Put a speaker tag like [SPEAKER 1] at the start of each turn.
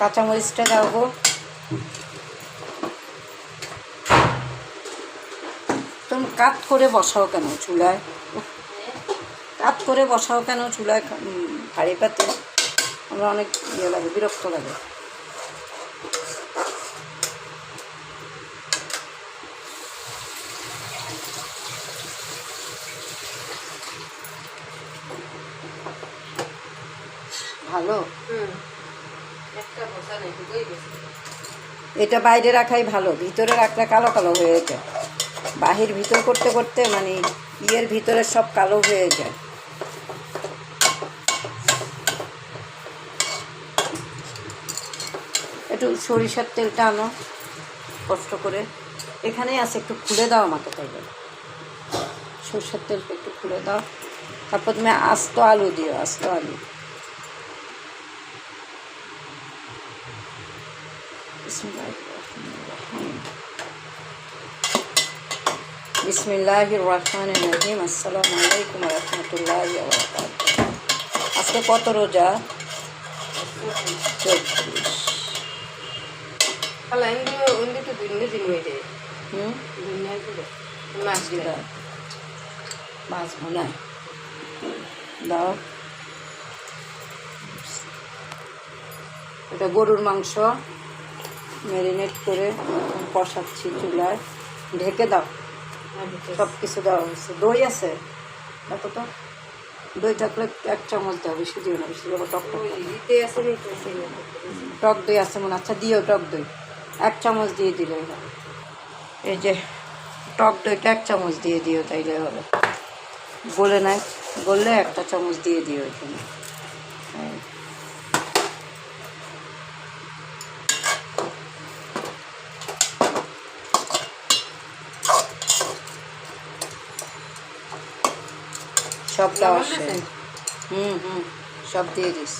[SPEAKER 1] কাঁচামরিচটা দাও গো। তুমি কাট করে বসাও কেন চুলায়? কাট করে বসাও কেন চুলায়? হাঁড়ি পাতে আমরা অনেক ইয়ে লাগে, বিরক্ত লাগে। ভালো, এটা বাইরে রাখাই ভালো, ভিতরে রাখলে কালো কালো হয়ে যায়। বাহির ভিতর করতে করতে মানে ইয়ের ভিতরে সব কালো হয়ে যায়। একটু সরিষার তেলটা আনো কষ্ট করে, এখানেই আছে, একটু খুলে দাও আমাকে তাইলে। সরষের তেলটা একটু খুলে দাও, তারপর তুমি আস্ত আলু দিও, আস্ত আলু। বিসমিল্লাহির রহমানির রহিম। আসসালামু আলাইকুম ওয়া রাহমাতুল্লাহি ওয়া বারাকাতুহু। আজকে কত রোজা? 34। মাছ ভুনা দাও। এটা গরুর মাংস ম্যারিনেট করে কষাচ্ছি চুলায়, ঢেকে দাও। সব কিছু দেওয়া হয়েছে। দই আছে দেখো তো, দই থাকলে 1 চামচ দাও, বেশি দিও না, বেশি দেবো টক টক। টক দই আছে মনে, আচ্ছা দিও টক দই 1 চামচ দিয়ে দিলে হবে। এই যে টক দইটা 1 চামচ দিয়ে দিও, তাইলে হবে। গলে নেয়, গললে 1টা চামচ দিয়ে দিও এখানে। সব দেওয়া শেষ। সব দিয়ে দিস।